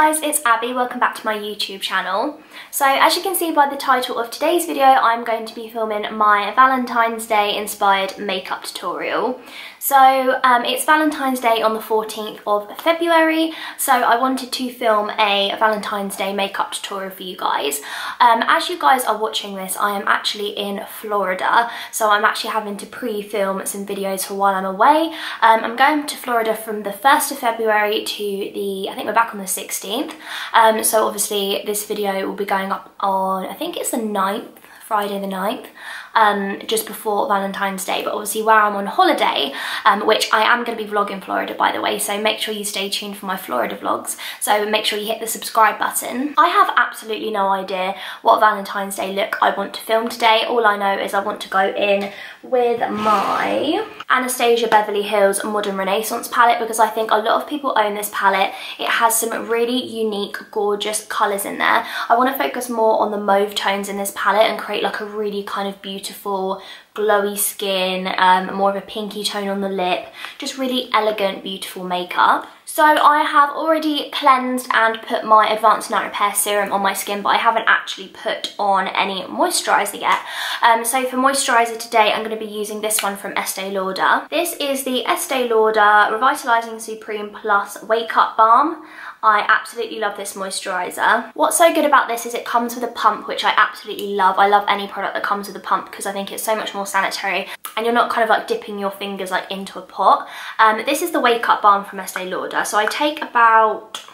guys, it's Abby. Welcome back to my YouTube channel. So as you can see by the title of today's video, I'm going to be filming my Valentine's Day inspired makeup tutorial. So it's Valentine's Day on the 14th of February, so I wanted to film a Valentine's Day makeup tutorial for you guys. As you guys are watching this, I am actually in Florida, so I'm actually having to pre-film some videos for while I'm away. I'm going to Florida from the 1st of February to I think we're back on the 16th. So obviously this video will be going up on, I think it's the 9th, Friday the 9th. Just before Valentine's Day, but obviously where I'm on holiday, which I am going to be vlogging Florida by the way, so make sure you stay tuned for my Florida vlogs, so make sure you hit the subscribe button. I have absolutely no idea what Valentine's Day look I want to film today. All I know is I want to go in with my Anastasia Beverly Hills Modern Renaissance palette, because I think a lot of people own this palette. It has some really unique, gorgeous colours in there. I want to focus more on the mauve tones in this palette and create like a really kind of beautiful glowy skin, more of a pinky tone on the lip, just really elegant, beautiful makeup. So I have already cleansed and put my Advanced Night Repair Serum on my skin, but I haven't actually put on any moisturiser yet. So for moisturiser today, I'm going to be using this one from Estee Lauder. This is the Estee Lauder Revitalizing Supreme Plus Wake Up Balm. I absolutely love this moisturiser. What's so good about this is it comes with a pump, which I absolutely love. I love any product that comes with a pump because I think it's so much more sanitary and you're not kind of like dipping your fingers like into a pot. This is the Wake Up Balm from Estee Lauder. So I take about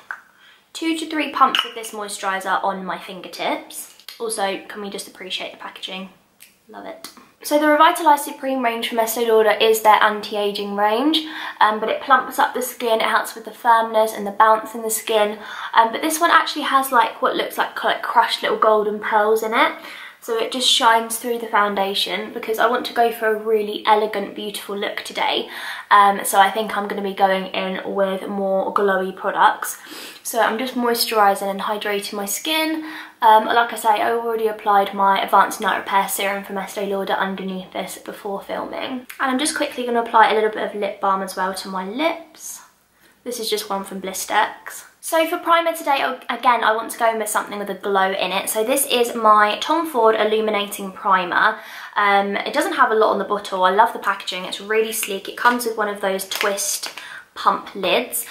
2 to 3 pumps of this moisturiser on my fingertips. Also, can we just appreciate the packaging? Love it. So the Revitalize Supreme range from Estee Lauder is their anti-aging range, but it plumps up the skin, it helps with the firmness and the bounce in the skin, but this one actually has like what looks like crushed little golden pearls in it, so it just shines through the foundation because I want to go for a really elegant, beautiful look today. So I think I'm going to be going in with more glowy products. So I'm just moisturising and hydrating my skin. Like I say, I already applied my Advanced Night Repair Serum from Estee Lauder underneath this before filming. And I'm just quickly going to apply a little bit of lip balm as well to my lips. This is just one from Blistex. So for primer today, again, I want to go in with something with a glow in it. So this is my Tom Ford Illuminating Primer. It doesn't have a lot on the bottle. I love the packaging. It's really sleek. It comes with one of those twist pump lids.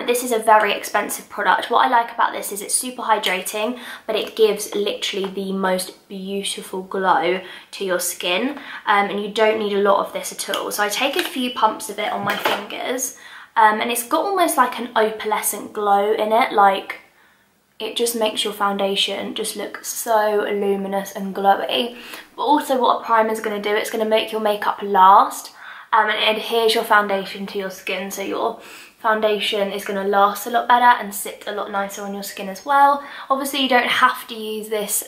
This is a very expensive product. What I like about this is it's super hydrating, but it gives literally the most beautiful glow to your skin, and you don't need a lot of this at all. So I take a few pumps of it on my fingers, and it's got almost like an opalescent glow in it, like it just makes your foundation just look so luminous and glowy. But also what a primer is going to do, it's going to make your makeup last. And it adheres your foundation to your skin, so your foundation is going to last a lot better and sit a lot nicer on your skin as well. Obviously you don't have to use this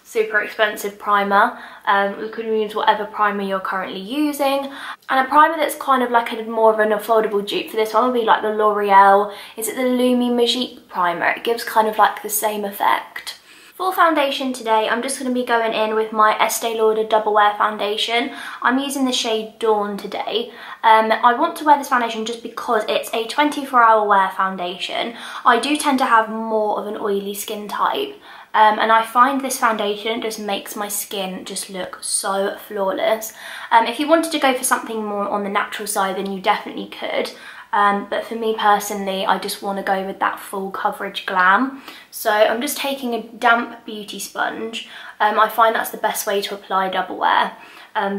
super expensive primer. You can use whatever primer you're currently using. And a primer that's kind of like more of an affordable dupe for this one would be like the L'Oreal, is it the Lumi Magique primer? It gives kind of like the same effect. For foundation today, I'm just going to be going in with my Estee Lauder Double Wear Foundation. I'm using the shade Dawn today. I want to wear this foundation just because it's a 24-hour wear foundation. I do tend to have more of an oily skin type, and I find this foundation just makes my skin just look so flawless. If you wanted to go for something more on the natural side, then you definitely could. But for me personally, I just want to go with that full coverage glam. So I'm just taking a damp beauty sponge. I find that's the best way to apply double wear,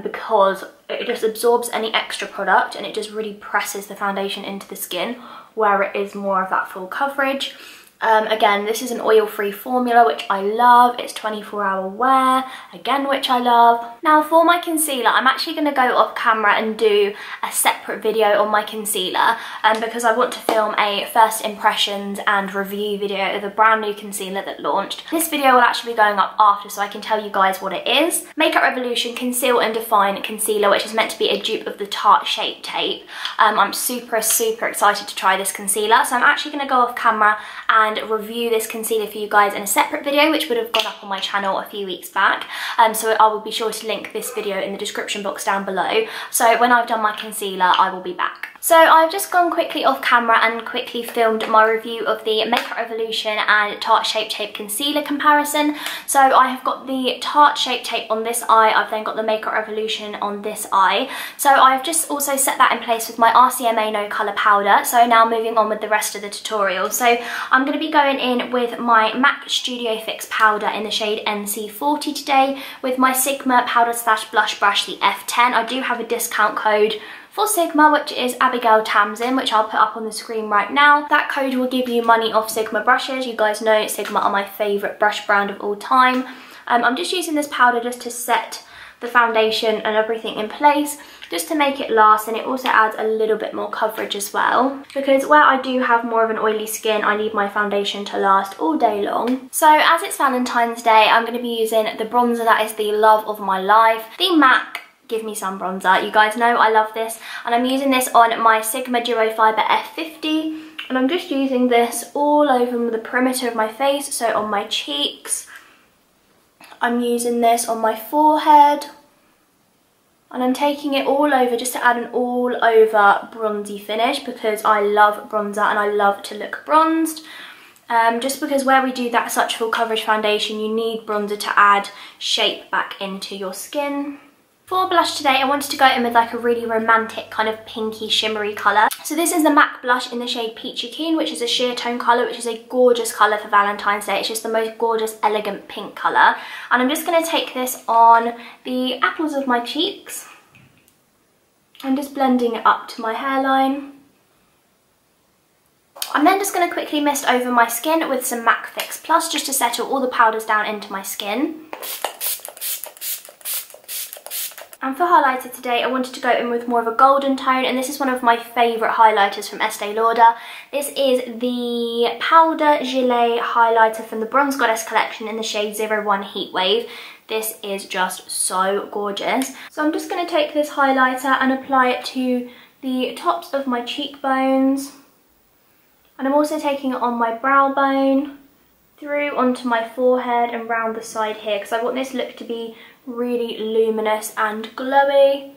because it just absorbs any extra product and it just really presses the foundation into the skin where it is more of that full coverage. Again, this is an oil-free formula, which I love. It's 24-hour wear, again, which I love. Now for my concealer, I'm actually going to go off camera and do a separate video on my concealer, because I want to film a first impressions and review video of a brand new concealer that launched. This video will actually be going up after, so I can tell you guys what it is. Makeup Revolution Conceal and Define Concealer, which is meant to be a dupe of the Tarte Shape Tape. I'm super excited to try this concealer, so I'm actually going to go off camera and review this concealer for you guys in a separate video, which would have gone up on my channel a few weeks back. So I will be sure to link this video in the description box down below. So when I've done my concealer, I will be back. So I've just gone quickly off camera and quickly filmed my review of the Makeup Revolution and Tarte Shape Tape Concealer comparison. So I have got the Tarte Shape Tape on this eye, I've then got the Makeup Revolution on this eye. So I've just also set that in place with my RCMA No Colour powder. So now moving on with the rest of the tutorial. So I'm going to be going in with my MAC Studio Fix powder in the shade NC40 today, with my Sigma powder / blush brush, the F10. I do have a discount code for Sigma, which is Abigail Tamsin, which I'll put up on the screen right now. That code will give you money off Sigma brushes. You guys know Sigma are my favourite brush brand of all time. I'm just using this powder just to set the foundation and everything in place, just to make it last, and it also adds a little bit more coverage as well, because where I do have more of an oily skin, I need my foundation to last all day long. So as it's Valentine's Day, I'm going to be using the bronzer that is the love of my life, the MAC Give Me Some bronzer. You guys know I love this, and I'm using this on my Sigma Duo Fiber F50, and I'm just using this all over the perimeter of my face, so on my cheeks. I'm using this on my forehead, and I'm taking it all over just to add an all over bronzy finish, because I love bronzer and I love to look bronzed. Just because where we do that such full coverage foundation, you need bronzer to add shape back into your skin. For blush today, I wanted to go in with like a really romantic kind of pinky shimmery colour. So this is the MAC blush in the shade Peachy Keen, which is a sheer tone colour, which is a gorgeous colour for Valentine's Day. It's just the most gorgeous, elegant pink colour. And I'm just going to take this on the apples of my cheeks. I'm just blending it up to my hairline. I'm then just going to quickly mist over my skin with some MAC Fix Plus, just to settle all the powders down into my skin. And for highlighter today, I wanted to go in with more of a golden tone, and this is one of my favourite highlighters from Estee Lauder. This is the Powder Gilet highlighter from the Bronze Goddess collection in the shade 01 Heatwave. This is just so gorgeous. So I'm just going to take this highlighter and apply it to the tops of my cheekbones. And I'm also taking it on my brow bone, through onto my forehead and round the side here, because I want this look to be really luminous and glowy.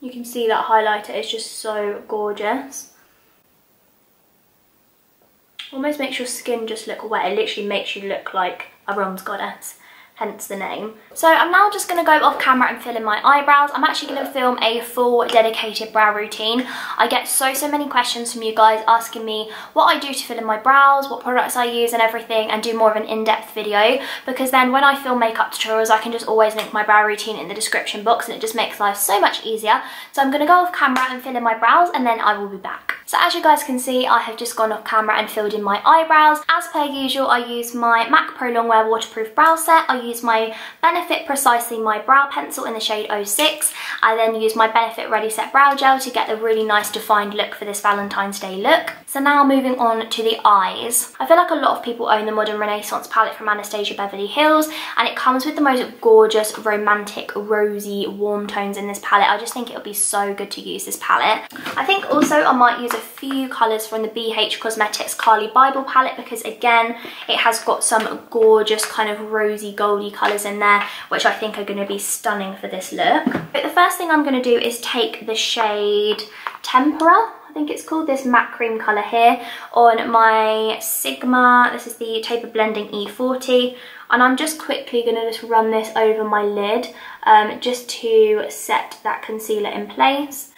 You can see that highlighter is just so gorgeous. Almost makes your skin just look wet. It literally makes you look like a bronze goddess, hence the name. So I'm now just going to go off camera and fill in my eyebrows. I'm actually going to film a full dedicated brow routine. I get so many questions from you guys asking me what I do to fill in my brows, what products I use and everything, and do more of an in-depth video, because then when I film makeup tutorials I can just always link my brow routine in the description box, and it just makes life so much easier. So I'm going to go off camera and fill in my brows, and then I will be back. So as you guys can see, I have just gone off camera and filled in my eyebrows. As per usual, I use my MAC Pro Longwear Waterproof Brow Set. I use my Benefit Precisely My Brow Pencil in the shade 06. I then use my Benefit Ready Set Brow Gel to get a really nice defined look for this Valentine's Day look. So now moving on to the eyes. I feel like a lot of people own the Modern Renaissance palette from Anastasia Beverly Hills, and it comes with the most gorgeous, romantic, rosy, warm tones in this palette. I just think it'll be so good to use this palette. I think also I might use a few colours from the BH Cosmetics Carly Bible palette, because again, it has got some gorgeous kind of rosy, goldy colours in there, which I think are going to be stunning for this look. But the first thing I'm going to do is take the shade Tempera, I think it's called, this matte cream colour here, on my Sigma. This is the Taper Blending E40, and I'm just quickly going to just run this over my lid just to set that concealer in place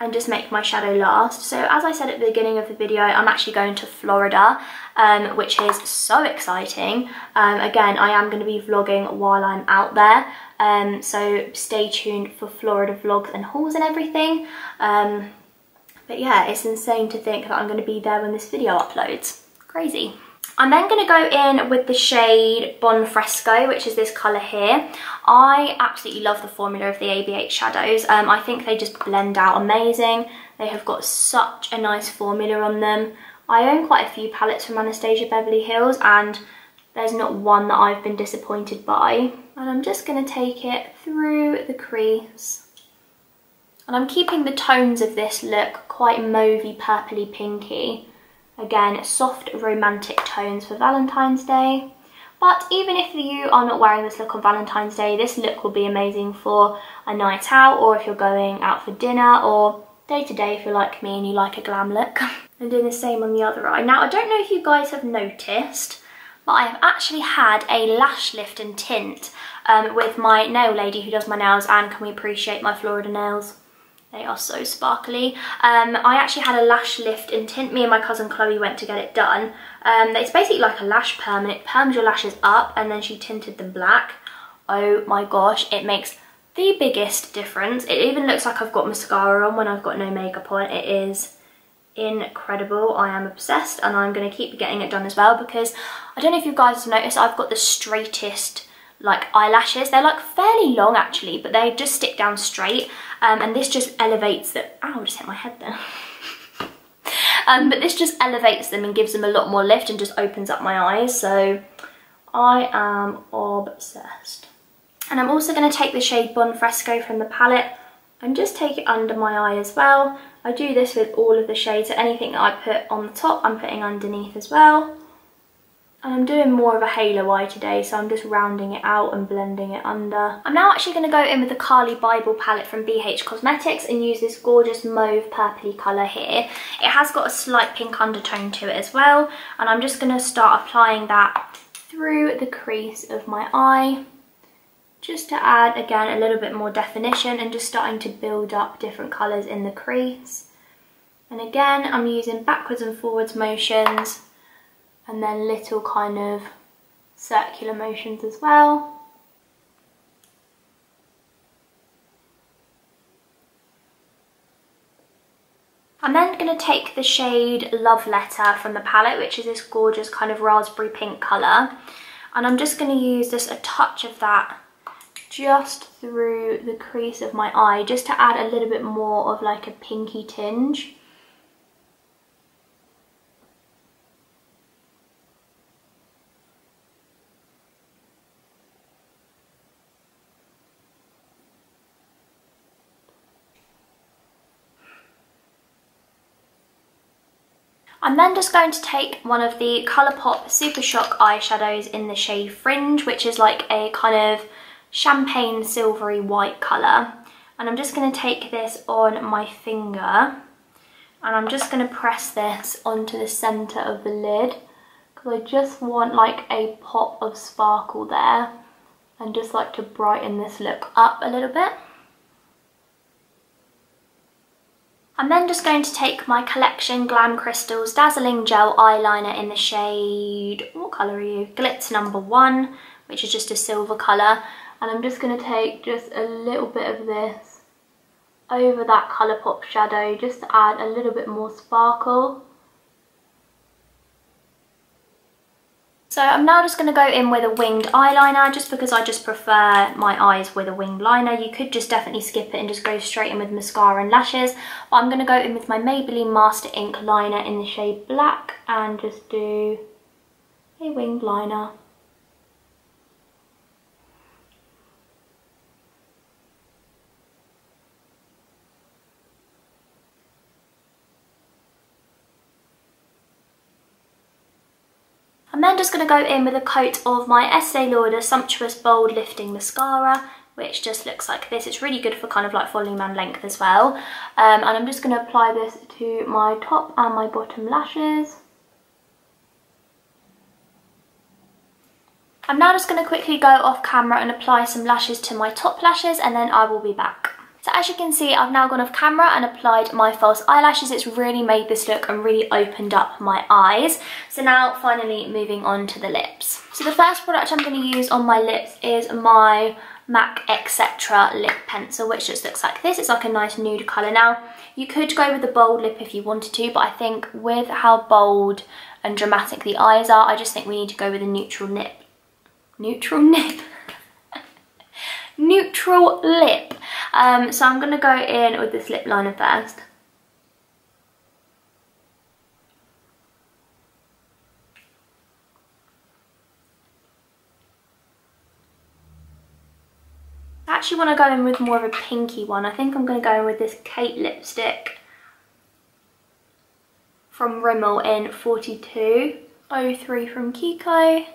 and just make my shadow last. So as I said at the beginning of the video, I'm actually going to Florida, which is so exciting. Again, I am going to be vlogging while I'm out there, so stay tuned for Florida vlogs and hauls and everything. But yeah, it's insane to think that I'm going to be there when this video uploads. Crazy. I'm then going to go in with the shade Bon Fresco, which is this colour here. I absolutely love the formula of the ABH shadows. I think they just blend out amazing. They have got such a nice formula on them. I own quite a few palettes from Anastasia Beverly Hills, and there's not one that I've been disappointed by. And I'm just going to take it through the crease. And I'm keeping the tones of this look quite mauvey, purpley, pinky. Again, soft romantic tones for Valentine's Day. But even if you are not wearing this look on Valentine's Day, this look will be amazing for a night out, or if you're going out for dinner, or day to day if you're like me and you like a glam look. And doing the same on the other eye. Now, I don't know if you guys have noticed, but I have actually had a lash lift and tint with my nail lady who does my nails, and can we appreciate my Florida nails? They are so sparkly. I actually had a lash lift and tint. Me and my cousin Chloe went to get it done. It's basically like a lash perm, and it perms your lashes up, and then she tinted them black. Oh my gosh, it makes the biggest difference. It even looks like I've got mascara on when I've got no makeup on. It is incredible. I am obsessed, and I'm going to keep getting it done as well, because I don't know if you guys have noticed, I've got the straightest like eyelashes. They're like fairly long actually, but they just stick down straight, and this just elevates them. Ow, I just hit my head there. But this just elevates them and gives them a lot more lift and just opens up my eyes, so I am obsessed. And I'm also going to take the shade Bon Fresco from the palette and just take it under my eye as well. I do this with all of the shades, so anything that I put on the top I'm putting underneath as well. And I'm doing more of a halo eye today, so I'm just rounding it out and blending it under. I'm now actually going to go in with the Carly Bible palette from BH Cosmetics and use this gorgeous mauve purpley colour here. It has got a slight pink undertone to it as well, and I'm just going to start applying that through the crease of my eye, just to add again a little bit more definition and just starting to build up different colours in the crease. And again, I'm using backwards and forwards motions, and then little kind of circular motions as well. I'm then going to take the shade Love Letter from the palette, which is this gorgeous kind of raspberry pink colour, and I'm just going to use just a touch of that just through the crease of my eye, just to add a little bit more of like a pinky tinge. I'm then just going to take one of the Colourpop Super Shock eyeshadows in the shade Fringe, which is like a kind of champagne silvery white colour, and I'm just going to take this on my finger, and I'm just going to press this onto the centre of the lid, because I just want like a pop of sparkle there, and just like to brighten this look up a little bit. I'm then just going to take my Collection Glam Crystals Dazzling Gel Eyeliner in the shade, what colour are you? Glitz number 1, which is just a silver colour. And I'm just going to take just a little bit of this over that Colourpop shadow, just to add a little bit more sparkle. So I'm now just going to go in with a winged eyeliner, just because I just prefer my eyes with a winged liner. You could just definitely skip it and just go straight in with mascara and lashes. But I'm going to go in with my Maybelline Master Ink liner in the shade Black and just do a winged liner. I'm then just going to go in with a coat of my Estee Lauder Sumptuous Bold Lifting Mascara, which just looks like this. It's really good for kind of like following man length as well. And I'm just going to apply this to my top and my bottom lashes. I'm now just going to quickly go off camera and apply some lashes to my top lashes, and then I will be back. So as you can see, I've now gone off camera and applied my false eyelashes. It's really made this look and really opened up my eyes. So now finally moving on to the lips. So the first product I'm going to use on my lips is my MAC Etc. lip pencil, which just looks like this. It's like a nice nude colour. Now you could go with a bold lip if you wanted to, but I think with how bold and dramatic the eyes are, I just think we need to go with a neutral nip. Neutral nip? Neutral lip. So I'm going to go in with this lip liner first. I actually want to go in with more of a pinky one. I think I'm going to go in with this Kate lipstick from Rimmel in 4203 from Kiko.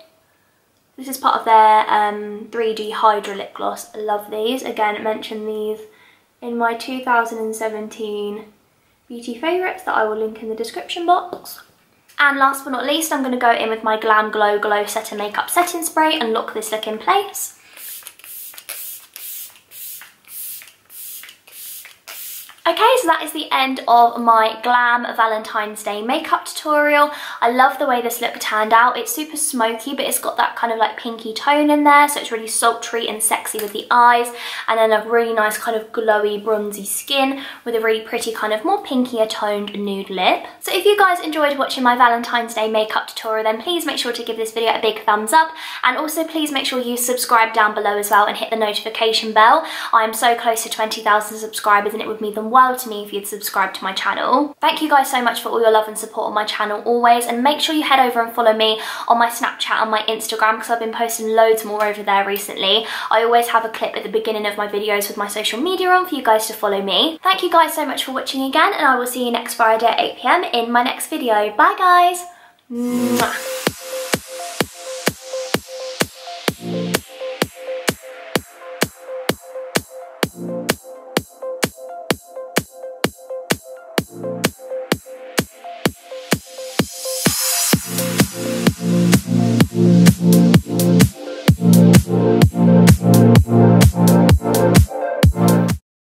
This is part of their 3D Hydra lip gloss. I love these. Again, I mentioned these in my 2017 beauty favourites that I will link in the description box. And last but not least, I'm going to go in with my GLAM Glow Setter Makeup Setting Spray and lock this look in place. Okay, so that is the end of my GLAM Valentine's Day makeup tutorial. I love the way this look turned out. It's super smoky, but it's got that kind of like pinky tone in there, so it's really sultry and sexy with the eyes, and then a really nice kind of glowy bronzy skin with a really pretty kind of more pinkier toned nude lip. So if you guys enjoyed watching my Valentine's Day makeup tutorial, then please make sure to give this video a big thumbs up, and also please make sure you subscribe down below as well and hit the notification bell. I'm so close to 20,000 subscribers and it would mean the world to me if you'd subscribe to my channel. Thank you guys so much for all your love and support on my channel always, and make sure you head over and follow me on my Snapchat and my Instagram because I've been posting loads more over there recently. I always have a clip at the beginning of my videos with my social media on for you guys to follow me. Thank you guys so much for watching again, and I will see you next Friday at 8 PM in my next video. Bye guys! Mwah.